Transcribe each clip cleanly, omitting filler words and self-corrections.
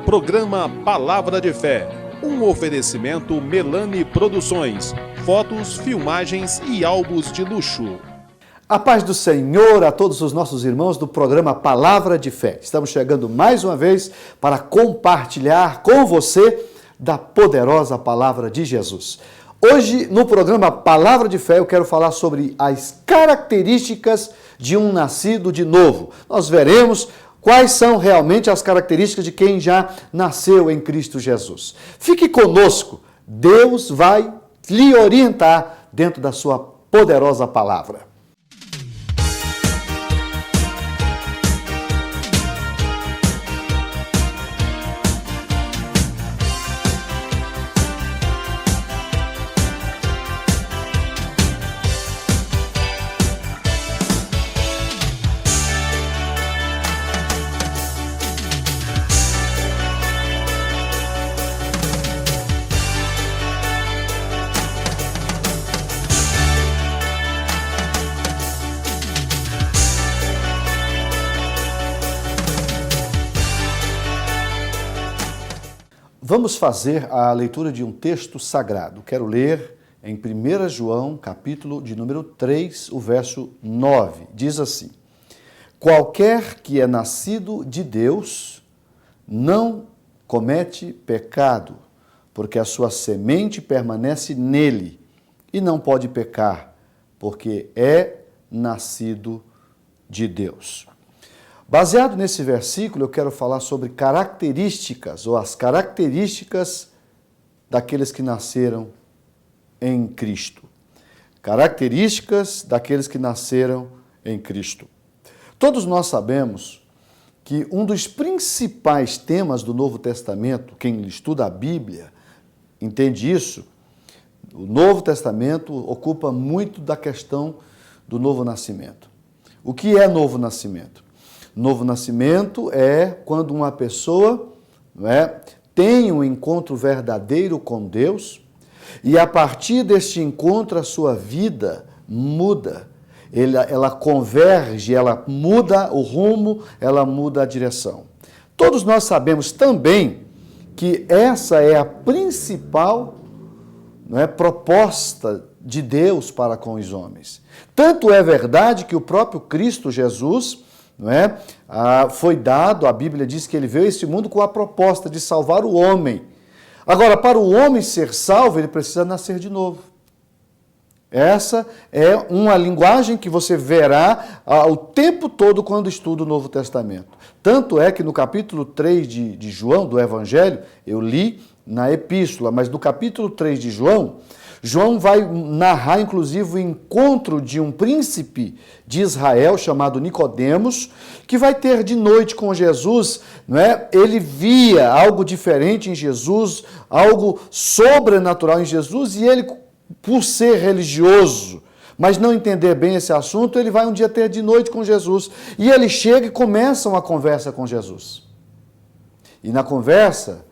Programa Palavra de Fé, um oferecimento Melani Produções, fotos, filmagens e álbuns de luxo. A paz do Senhor a todos os nossos irmãos do programa Palavra de Fé. Estamos chegando mais uma vez para compartilhar com você da poderosa Palavra de Jesus. Hoje, no programa Palavra de Fé, eu quero falar sobre as características de um nascido de novo. Nós veremos quais são realmente as características de quem já nasceu em Cristo Jesus. Fique conosco, Deus vai lhe orientar dentro da sua poderosa palavra. Vamos fazer a leitura de um texto sagrado. Quero ler em 1 João, capítulo de número 3, o verso 9. Diz assim: qualquer que é nascido de Deus não comete pecado, porque a sua semente permanece nele e não pode pecar, porque é nascido de Deus. Baseado nesse versículo, eu quero falar sobre características, ou as características daqueles que nasceram em Cristo. Características daqueles que nasceram em Cristo. Todos nós sabemos que um dos principais temas do Novo Testamento, quem estuda a Bíblia entende isso, o Novo Testamento ocupa muito da questão do novo nascimento. O que é novo nascimento? Novo nascimento é quando uma pessoa tem um encontro verdadeiro com Deus e a partir deste encontro a sua vida muda. Ela converge, ela muda o rumo, ela muda a direção. Todos nós sabemos também que essa é a principal proposta de Deus para com os homens. Tanto é verdade que o próprio Cristo Jesus foi dado, a Bíblia diz que ele veio a este mundo com a proposta de salvar o homem. Agora, para o homem ser salvo, ele precisa nascer de novo. Essa é uma linguagem que você verá o tempo todo quando estuda o Novo Testamento. Tanto é que no capítulo 3 de João, do Evangelho, eu li na epístola, mas no capítulo 3 de João vai narrar, inclusive, o encontro de um príncipe de Israel chamado Nicodemos, que vai ter de noite com Jesus, Ele via algo diferente em Jesus, algo sobrenatural em Jesus, e ele, por ser religioso, mas não entender bem esse assunto, ele vai um dia ter de noite com Jesus. E ele chega e começa uma conversa com Jesus. E na conversa,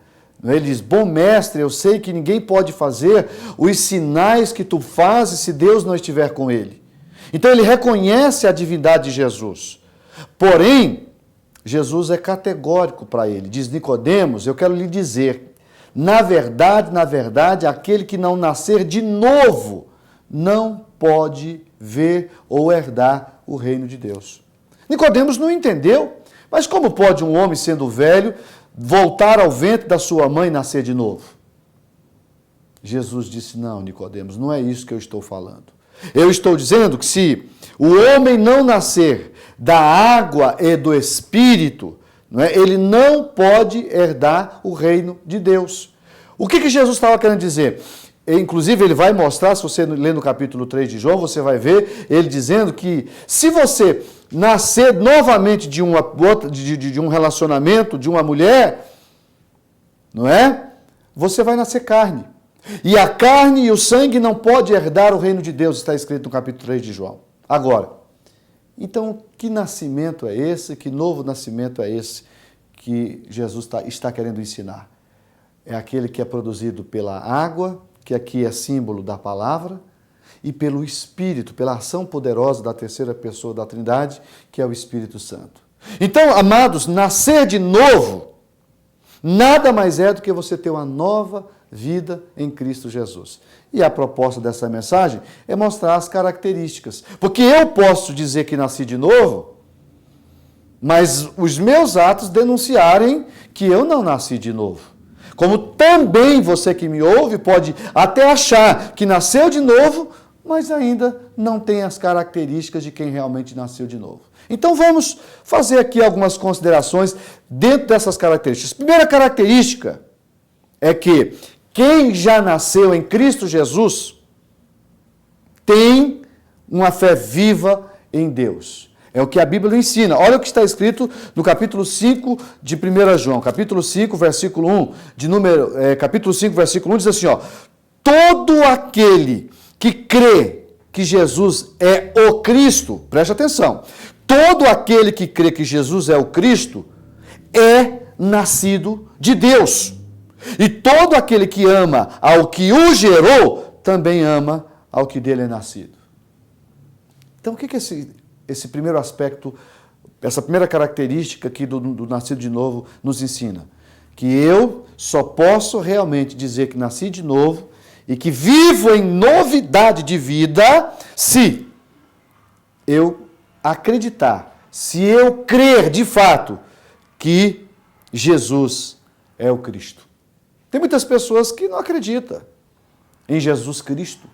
ele diz: bom mestre, eu sei que ninguém pode fazer os sinais que tu fazes se Deus não estiver com ele. Então ele reconhece a divindade de Jesus. Porém, Jesus é categórico para ele. Diz: Nicodemos, eu quero lhe dizer, na verdade, aquele que não nascer de novo não pode ver ou herdar o reino de Deus. Nicodemos não entendeu. Mas como pode um homem, sendo velho, voltar ao ventre da sua mãe e nascer de novo? Jesus disse: não, Nicodemos, não é isso que eu estou falando. Eu estou dizendo que se o homem não nascer da água e do Espírito, ele não pode herdar o reino de Deus. O que Jesus estava querendo dizer? Inclusive, ele vai mostrar, se você ler no capítulo 3 de João, você vai ver ele dizendo que se você nascer novamente de um relacionamento, de uma mulher, você vai nascer carne. E a carne e o sangue não pode herdar o reino de Deus, está escrito no capítulo 3 de João. Agora, então, que nascimento é esse? Que novo nascimento é esse que Jesus está querendo ensinar? É aquele que é produzido pela água, que aqui é símbolo da palavra, e pelo Espírito, pela ação poderosa da terceira pessoa da Trindade, que é o Espírito Santo. Então, amados, nascer de novo nada mais é do que você ter uma nova vida em Cristo Jesus. E a proposta dessa mensagem é mostrar as características. Porque eu posso dizer que nasci de novo, mas os meus atos denunciarem que eu não nasci de novo. Como também você que me ouve pode até achar que nasceu de novo, mas ainda não tem as características de quem realmente nasceu de novo. Então vamos fazer aqui algumas considerações dentro dessas características. Primeira característica é que quem já nasceu em Cristo Jesus tem uma fé viva em Deus. É o que a Bíblia ensina. Olha o que está escrito no capítulo 5 de 1 João. Capítulo 5, versículo 1, capítulo 5, versículo 1 diz assim, ó: todo aquele que crê que Jesus é o Cristo, preste atenção, todo aquele que crê que Jesus é o Cristo é nascido de Deus. E todo aquele que ama ao que o gerou, também ama ao que dele é nascido. Então, o que esse primeiro aspecto, essa primeira característica aqui do nascido de novo nos ensina? Que eu só posso realmente dizer que nasci de novo e que vivo em novidade de vida se eu acreditar, se eu crer de fato que Jesus é o Cristo. Tem muitas pessoas que não acreditam em Jesus Cristo.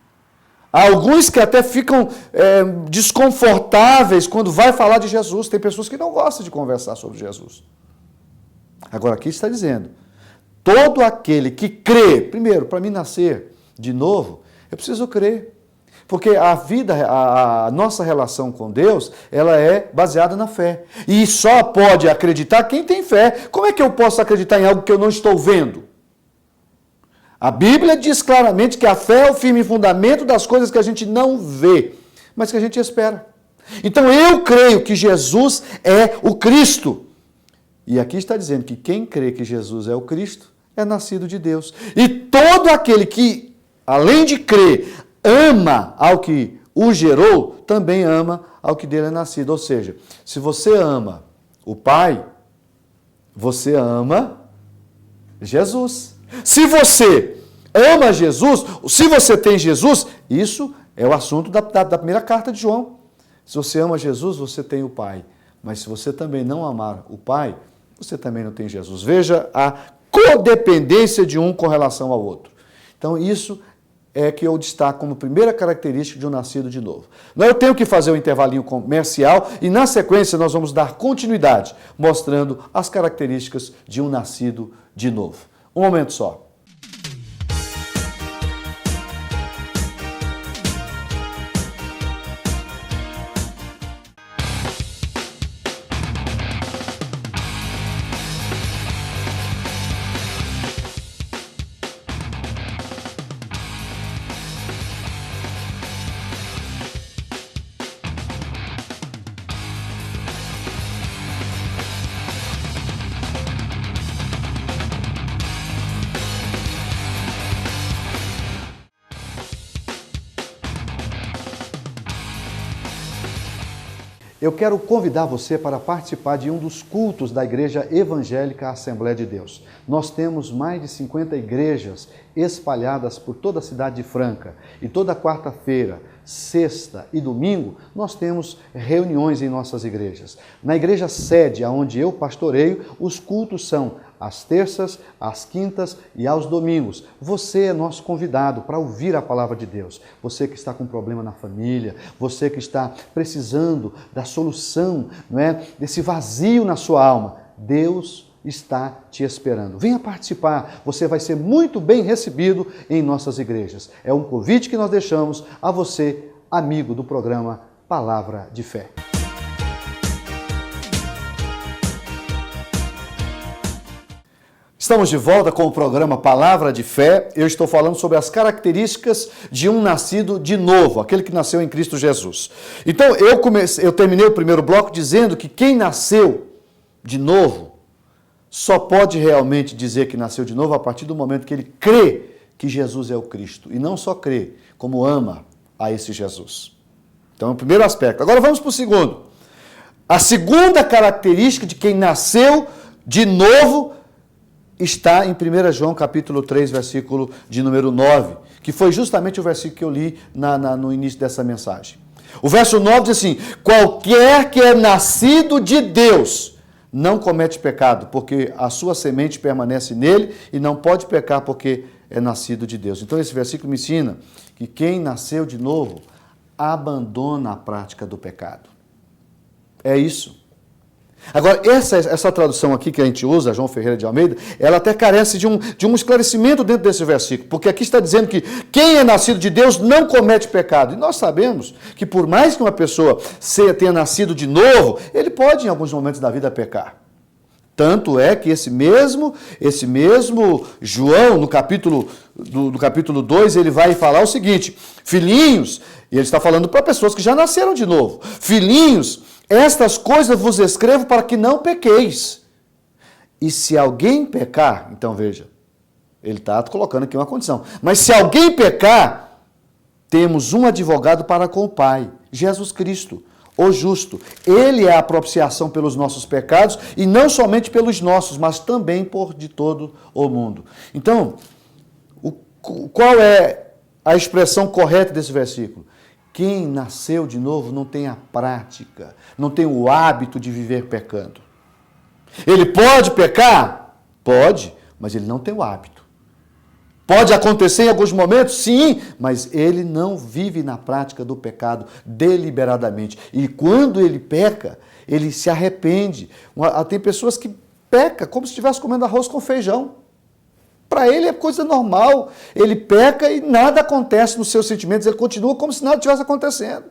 Há alguns que até ficam desconfortáveis quando vai falar de Jesus. Tem pessoas que não gostam de conversar sobre Jesus. Agora, aqui está dizendo, todo aquele que crê, primeiro, para mim nascer de novo, eu preciso crer. Porque a nossa relação com Deus, ela é baseada na fé. E só pode acreditar quem tem fé. Como é que eu posso acreditar em algo que eu não estou vendo? A Bíblia diz claramente que a fé é o firme fundamento das coisas que a gente não vê, mas que a gente espera. Então eu creio que Jesus é o Cristo. E aqui está dizendo que quem crê que Jesus é o Cristo é nascido de Deus. E todo aquele que, além de crer, ama ao que o gerou, também ama ao que dele é nascido. Ou seja, se você ama o Pai, você ama Jesus. Se você ama Jesus, se você tem Jesus, isso é o assunto da primeira carta de João. Se você ama Jesus, você tem o Pai. Mas se você também não amar o Pai, você também não tem Jesus. Veja a codependência de um com relação ao outro. Então, isso é que eu destaco como primeira característica de um nascido de novo. Eu tenho que fazer um intervalinho comercial e, na sequência, nós vamos dar continuidade, mostrando as características de um nascido de novo. Um momento só. Eu quero convidar você para participar de um dos cultos da Igreja Evangélica Assembleia de Deus. Nós temos mais de 50 igrejas espalhadas por toda a cidade de Franca. E toda quarta-feira, sexta e domingo, nós temos reuniões em nossas igrejas. Na igreja sede, onde eu pastoreio, os cultos são às terças, às quintas e aos domingos. Você é nosso convidado para ouvir a palavra de Deus. Você que está com problema na família, você que está precisando da solução, não é? Desse vazio na sua alma, Deus está te esperando. Venha participar, você vai ser muito bem recebido em nossas igrejas. É um convite que nós deixamos a você, amigo do programa Palavra de Fé. Estamos de volta com o programa Palavra de Fé. Eu estou falando sobre as características de um nascido de novo, aquele que nasceu em Cristo Jesus. Então, eu terminei o primeiro bloco dizendo que quem nasceu de novo só pode realmente dizer que nasceu de novo a partir do momento que ele crê que Jesus é o Cristo. E não só crê, como ama a esse Jesus. Então, é o primeiro aspecto. Agora vamos para o segundo. A segunda característica de quem nasceu de novo está em 1 João capítulo 3, versículo de número 9, que foi justamente o versículo que eu li no início dessa mensagem. O verso 9 diz assim: qualquer que é nascido de Deus não comete pecado, porque a sua semente permanece nele e não pode pecar porque é nascido de Deus. Então esse versículo me ensina que quem nasceu de novo abandona a prática do pecado. É isso. Agora, essa tradução aqui que a gente usa, João Ferreira de Almeida, ela até carece de um esclarecimento dentro desse versículo, porque aqui está dizendo que quem é nascido de Deus não comete pecado. E nós sabemos que por mais que uma pessoa tenha nascido de novo, ele pode em alguns momentos da vida pecar. Tanto é que esse mesmo João, no capítulo 2, ele vai falar o seguinte: filhinhos, e ele está falando para pessoas que já nasceram de novo, filhinhos, estas coisas vos escrevo para que não pequeis. E se alguém pecar, então veja, ele está colocando aqui uma condição, mas se alguém pecar, temos um advogado para com o Pai, Jesus Cristo, o justo. Ele é a propiciação pelos nossos pecados, e não somente pelos nossos, mas também por de todo o mundo. Então, qual é a expressão correta desse versículo? Quem nasceu de novo não tem a prática, não tem o hábito de viver pecando. Ele pode pecar? Pode, mas ele não tem o hábito. Pode acontecer em alguns momentos? Sim, mas ele não vive na prática do pecado deliberadamente. E quando ele peca, ele se arrepende. Tem pessoas que pecam como se estivesse comendo arroz com feijão. Para ele é coisa normal. Ele peca e nada acontece nos seus sentimentos. Ele continua como se nada estivesse acontecendo.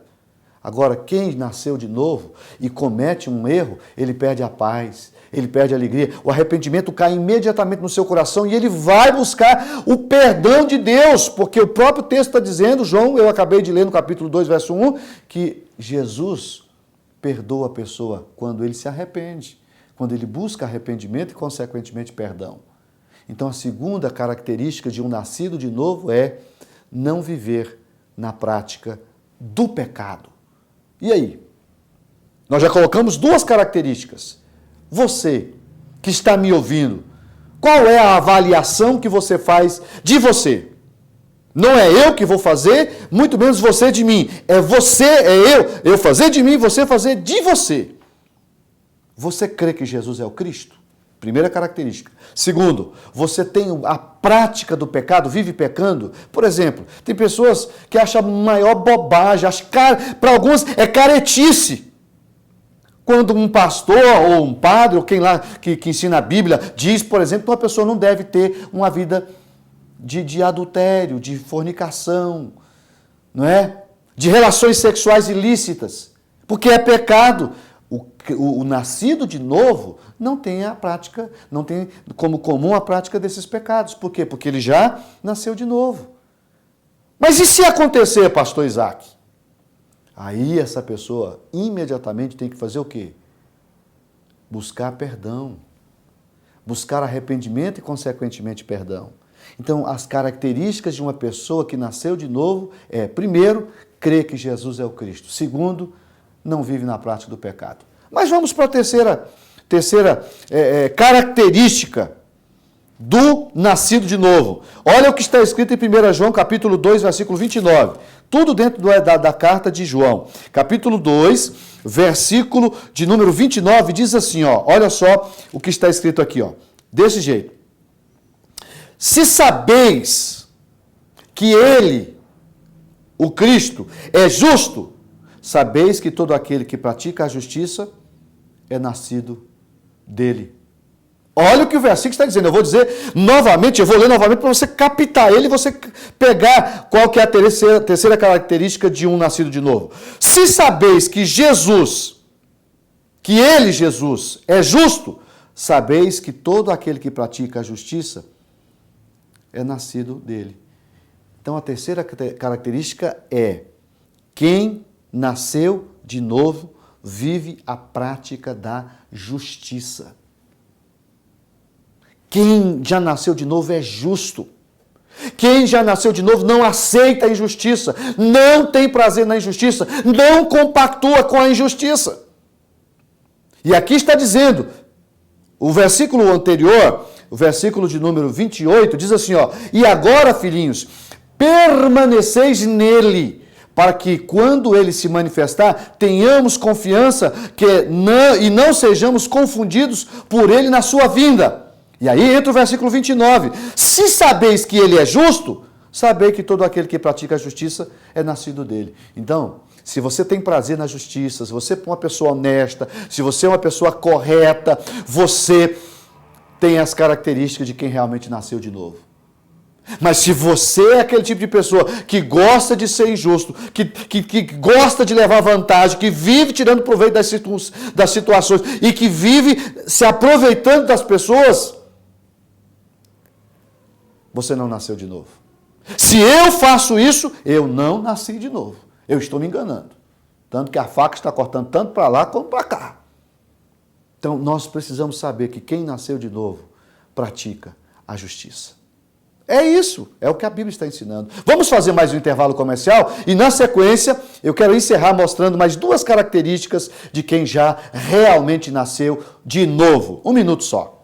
Agora, quem nasceu de novo e comete um erro, ele perde a paz, ele perde a alegria. O arrependimento cai imediatamente no seu coração e ele vai buscar o perdão de Deus, porque o próprio texto está dizendo, João, eu acabei de ler no capítulo 2, verso 1, que Jesus perdoa a pessoa quando ele se arrepende, quando ele busca arrependimento e, consequentemente, perdão. Então, a segunda característica de um nascido de novo é não viver na prática do pecado. E aí? Nós já colocamos duas características. Você que está me ouvindo, qual é a avaliação que você faz de você? Não é eu que vou fazer, muito menos você de mim. É você, é eu fazer de mim, você fazer de você. Você crê que Jesus é o Cristo? Primeira característica. Segundo, você tem a prática do pecado, vive pecando? Por exemplo, tem pessoas que acham a maior bobagem, para alguns é caretice. Quando um pastor ou um padre, ou quem lá que ensina a Bíblia, diz, por exemplo, que uma pessoa não deve ter uma vida de adultério, de fornicação, não é? De relações sexuais ilícitas, porque é pecado. O nascido de novo não tem a prática, não tem como comum a prática desses pecados. Por quê? Porque ele já nasceu de novo. Mas e se acontecer, pastor Isaac? Aí essa pessoa imediatamente tem que fazer o quê? Buscar perdão. Buscar arrependimento e, consequentemente, perdão. Então, as características de uma pessoa que nasceu de novo é, primeiro, crer que Jesus é o Cristo. Segundo, não vive na prática do pecado. Mas vamos para a terceira característica do nascido de novo. Olha o que está escrito em 1 João, capítulo 2, versículo 29. Tudo dentro da carta de João. Capítulo 2, versículo de número 29, diz assim, ó, olha só o que está escrito aqui, ó, desse jeito. Se sabeis que ele, o Cristo, é justo, sabeis que todo aquele que pratica a justiça é nascido dele. Olha o que o versículo está dizendo. Eu vou dizer novamente, eu vou ler novamente para você captar ele e você pegar qual que é a terceira característica de um nascido de novo. Se sabeis que Jesus, que ele, Jesus, é justo, sabeis que todo aquele que pratica a justiça é nascido dele. Então a terceira característica é quem nasceu de novo vive a prática da justiça. Quem já nasceu de novo é justo. Quem já nasceu de novo não aceita a injustiça, não tem prazer na injustiça, não compactua com a injustiça. E aqui está dizendo, o versículo anterior o versículo de número 28, diz assim, ó: e agora, filhinhos, permaneceis nele, para que quando ele se manifestar, tenhamos confiança e não sejamos confundidos por ele na sua vinda. E aí entra o versículo 29. Se sabeis que ele é justo, sabei que todo aquele que pratica a justiça é nascido dele. Então, se você tem prazer na justiça, se você é uma pessoa honesta, se você é uma pessoa correta, você tem as características de quem realmente nasceu de novo. Mas se você é aquele tipo de pessoa que gosta de ser injusto, que gosta de levar vantagem, que vive tirando proveito das situações e que vive se aproveitando das pessoas, você não nasceu de novo. Se eu faço isso, eu não nasci de novo. Eu estou me enganando. Tanto que a faca está cortando tanto para lá como para cá. Então, nós precisamos saber que quem nasceu de novo pratica a justiça. É isso, é o que a Bíblia está ensinando. Vamos fazer mais um intervalo comercial e, na sequência, eu quero encerrar mostrando mais duas características de quem já realmente nasceu de novo. 1 minuto só.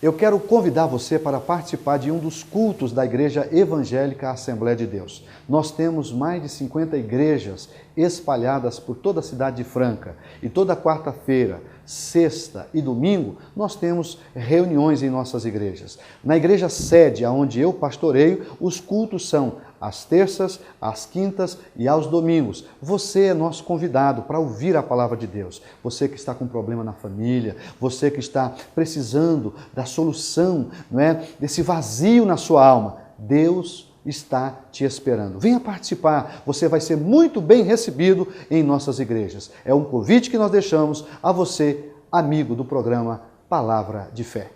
Eu quero convidar você para participar de um dos cultos da Igreja Evangélica Assembleia de Deus. Nós temos mais de 50 igrejas espalhadas por toda a cidade de Franca. E toda quarta-feira, sexta e domingo, nós temos reuniões em nossas igrejas. Na igreja sede, onde eu pastoreio, os cultos são às terças, às quintas e aos domingos. Você é nosso convidado para ouvir a palavra de Deus. Você que está com problema na família, você que está precisando da solução, não é, desse vazio na sua alma, Deus está te esperando. Venha participar, você vai ser muito bem recebido em nossas igrejas. É um convite que nós deixamos a você, amigo do programa Palavra de Fé.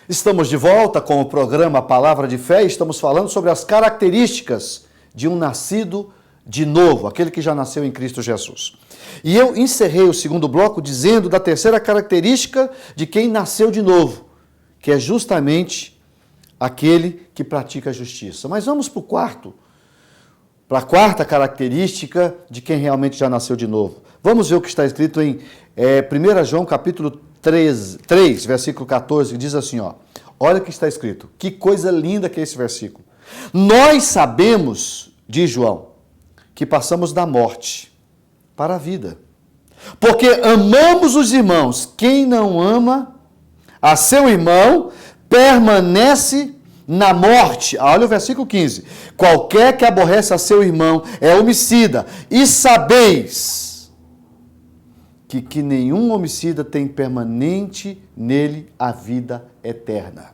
Estamos de volta com o programa Palavra de Fé e estamos falando sobre as características de um nascido de novo, aquele que já nasceu em Cristo Jesus. E eu encerrei o segundo bloco dizendo da terceira característica de quem nasceu de novo, que é justamente aquele que pratica a justiça. Mas vamos para a quarta característica de quem realmente já nasceu de novo. Vamos ver o que está escrito em 1 João capítulo 3, versículo 14, que diz assim, ó. Olha o que está escrito. Que coisa linda que é esse versículo. Nós sabemos, diz João, que passamos da morte para a vida. Porque amamos os irmãos. Quem não ama a seu irmão permanece na morte. Olha o versículo 15. Qualquer que aborrece a seu irmão é homicida. E sabeis que nenhum homicida tem permanente nele a vida eterna.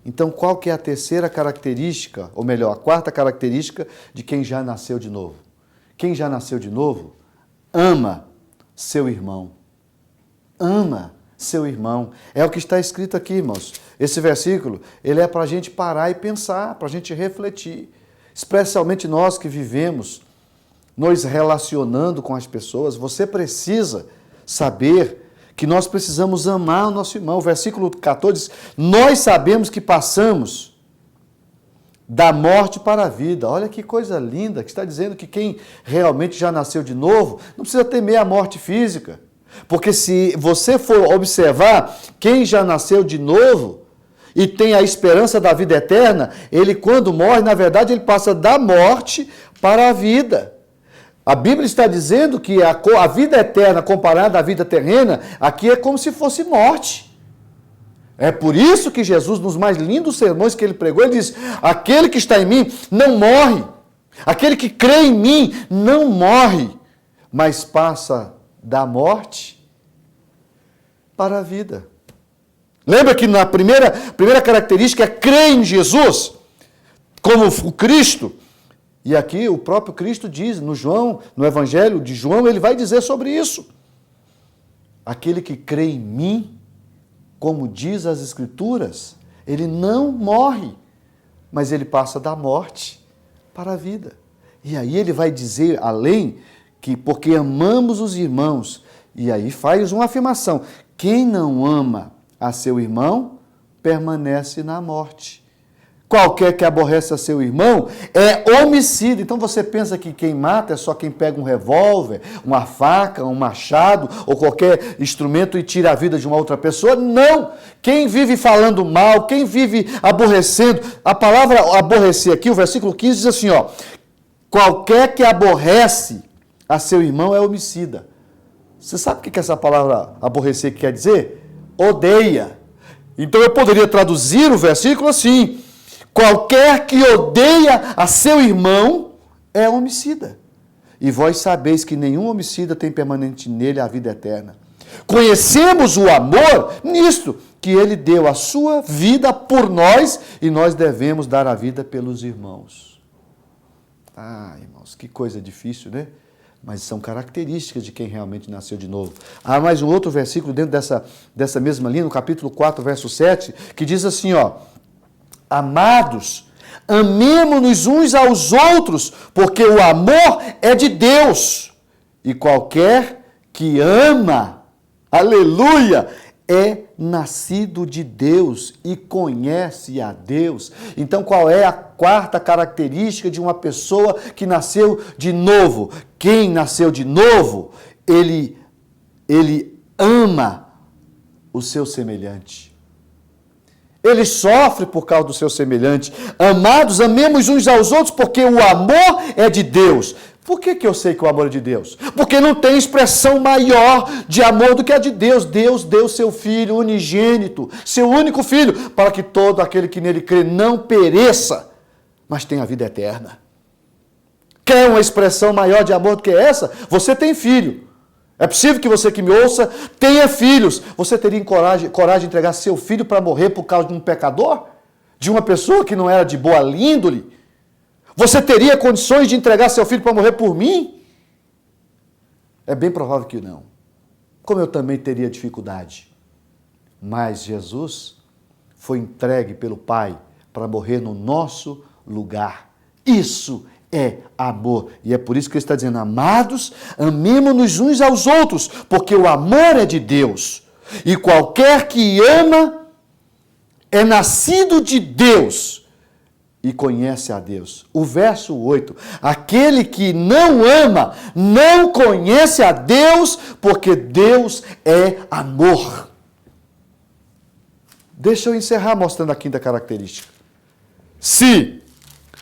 Então, qual que é a terceira característica, ou melhor, a quarta característica de quem já nasceu de novo? Quem já nasceu de novo ama seu irmão. Ama seu irmão. É o que está escrito aqui, irmãos. Esse versículo, ele é para a gente parar e pensar, para a gente refletir. Especialmente nós que vivemos nos relacionando com as pessoas, você precisa saber que nós precisamos amar o nosso irmão. O versículo 14 diz, nós sabemos que passamos da morte para a vida. Olha que coisa linda, que está dizendo que quem realmente já nasceu de novo, não precisa temer a morte física. Porque se você for observar, quem já nasceu de novo e tem a esperança da vida eterna, ele quando morre, na verdade, ele passa da morte para a vida. A Bíblia está dizendo que a vida eterna comparada à vida terrena, aqui é como se fosse morte. É por isso que Jesus, nos mais lindos sermões que ele pregou, ele diz, aquele que está em mim não morre. Aquele que crê em mim não morre, mas passa da morte para a vida. Lembra que na primeira característica é crer em Jesus? como o Cristo. E aqui o próprio Cristo diz, no Evangelho de João, ele vai dizer sobre isso. Aquele que crê em mim, como diz as Escrituras, ele não morre, mas ele passa da morte para a vida. E aí ele vai dizer, além, que porque amamos os irmãos, e aí faz uma afirmação, quem não ama a seu irmão, permanece na morte. Qualquer que aborrece a seu irmão é homicida. Então você pensa que quem mata é só quem pega um revólver, uma faca, um machado ou qualquer instrumento e tira a vida de uma outra pessoa? Não! Quem vive falando mal, quem vive aborrecendo, a palavra aborrecer aqui, o versículo 15 diz assim, ó, qualquer que aborrece a seu irmão é homicida. Você sabe o que essa palavra aborrecer quer dizer? Odeia. Então eu poderia traduzir o versículo assim, qualquer que odeia a seu irmão é homicida. E vós sabeis que nenhum homicida tem permanente nele a vida eterna. Conhecemos o amor nisto, que ele deu a sua vida por nós e nós devemos dar a vida pelos irmãos. Ah, irmãos, que coisa difícil, né? Mas são características de quem realmente nasceu de novo. Há mais um outro versículo dentro dessa mesma linha, no capítulo 4, verso 7, que diz assim, ó, amados, amemo-nos uns aos outros, porque o amor é de Deus. E qualquer que ama, aleluia, é nascido de Deus e conhece a Deus. Então, qual é a quarta característica de uma pessoa que nasceu de novo? Quem nasceu de novo, ele ama o seu semelhante. Ele sofre por causa do seu semelhante. Amados, amemos uns aos outros, porque o amor é de Deus. Por que eu sei que o amor é de Deus? Porque não tem expressão maior de amor do que a de Deus. Deus deu seu Filho unigênito, seu único Filho, para que todo aquele que nele crê não pereça, mas tenha a vida eterna. Quer uma expressão maior de amor do que essa? Você tem filho. É possível que você que me ouça tenha filhos. Você teria coragem de entregar seu filho para morrer por causa de um pecador? De uma pessoa que não era de boa índole? Você teria condições de entregar seu filho para morrer por mim? É bem provável que não. Como eu também teria dificuldade. Mas Jesus foi entregue pelo Pai para morrer no nosso lugar. Isso é amor. E é por isso que ele está dizendo, amados, amemo-nos uns aos outros, porque o amor é de Deus. E qualquer que ama é nascido de Deus e conhece a Deus. O verso 8, aquele que não ama, não conhece a Deus, porque Deus é amor. Deixa eu encerrar mostrando a quinta característica. Se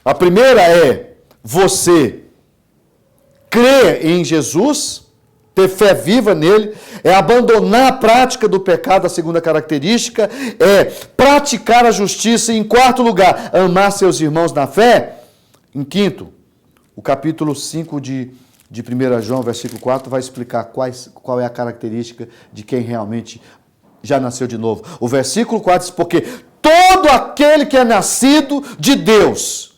a primeira é você crer em Jesus, ter fé viva nele, é abandonar a prática do pecado, a segunda característica, é praticar a justiça e, em quarto lugar, amar seus irmãos na fé. Em quinto, o capítulo 5 de 1 João, versículo 4, vai explicar qual é a característica de quem realmente já nasceu de novo. O versículo 4 diz, porque todo aquele que é nascido de Deus,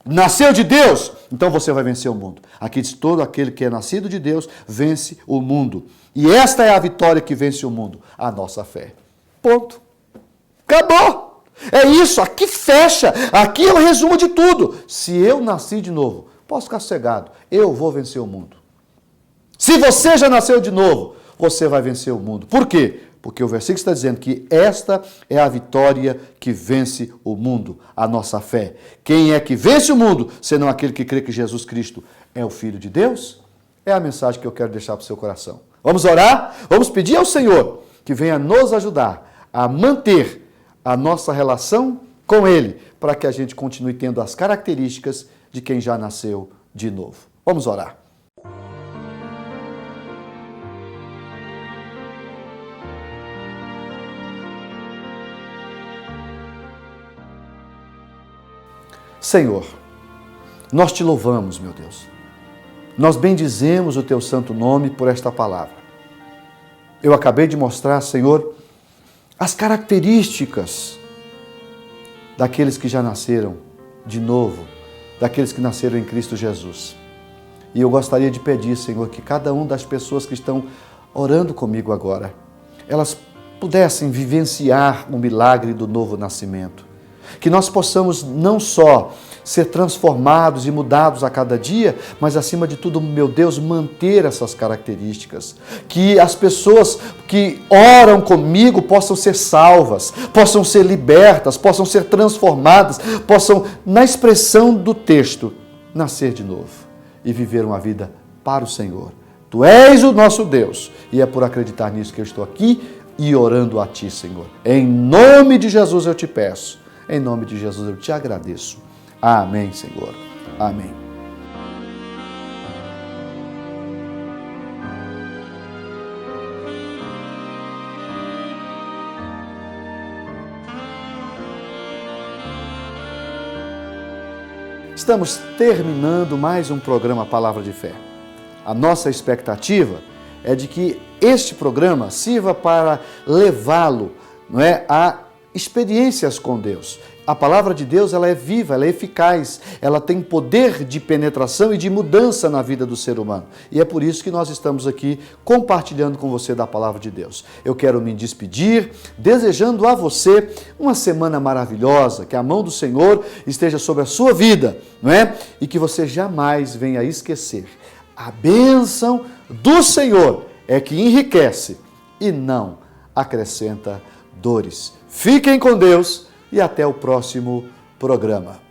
nasceu de Deus, então você vai vencer o mundo. Aqui diz, todo aquele que é nascido de Deus vence o mundo. E esta é a vitória que vence o mundo, a nossa fé. Ponto. Acabou. É isso, aqui fecha. Aqui é o resumo de tudo. Se eu nasci de novo, posso ficar sossegado, eu vou vencer o mundo. Se você já nasceu de novo, você vai vencer o mundo. Por quê? Porque o versículo está dizendo que esta é a vitória que vence o mundo, a nossa fé. Quem é que vence o mundo, senão aquele que crê que Jesus Cristo é o Filho de Deus? É a mensagem que eu quero deixar para o seu coração. Vamos orar? Vamos pedir ao Senhor que venha nos ajudar a manter a nossa relação com Ele, para que a gente continue tendo as características de quem já nasceu de novo. Vamos orar. Senhor, nós te louvamos, meu Deus. Nós bendizemos o teu santo nome por esta palavra. Eu acabei de mostrar, Senhor, as características daqueles que já nasceram de novo daqueles que nasceram em Cristo Jesus. E eu gostaria de pedir, Senhor, que cada uma das pessoas que estão orando comigo agora, elas pudessem vivenciar o milagre do novo nascimento. Que nós possamos não só ser transformados e mudados a cada dia, mas acima de tudo, meu Deus, manter essas características. Que as pessoas que oram comigo possam ser salvas, possam ser libertas, possam ser transformadas, possam, na expressão do texto, nascer de novo e viver uma vida para o Senhor. Tu és o nosso Deus e é por acreditar nisso que eu estou aqui e orando a Ti, Senhor. Em nome de Jesus eu te peço, em nome de Jesus eu te agradeço. Amém, Senhor. Amém. Estamos terminando mais um programa Palavra de Fé. A nossa expectativa é de que este programa sirva para levá-lo, a experiências com Deus. A palavra de Deus, ela é viva, ela é eficaz, ela tem poder de penetração e de mudança na vida do ser humano. E é por isso que nós estamos aqui compartilhando com você da palavra de Deus. Eu quero me despedir, desejando a você uma semana maravilhosa, que a mão do Senhor esteja sobre a sua vida, E que você jamais venha esquecer. A bênção do Senhor é que enriquece e não acrescenta dores. Fiquem com Deus e até o próximo programa.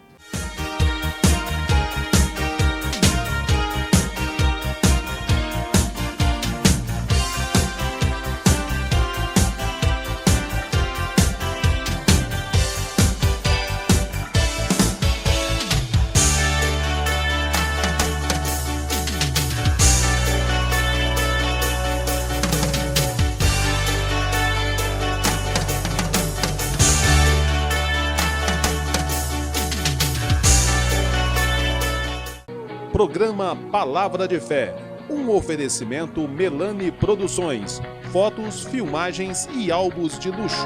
Programa Palavra de Fé, um oferecimento Melani Produções, fotos, filmagens e álbuns de luxo.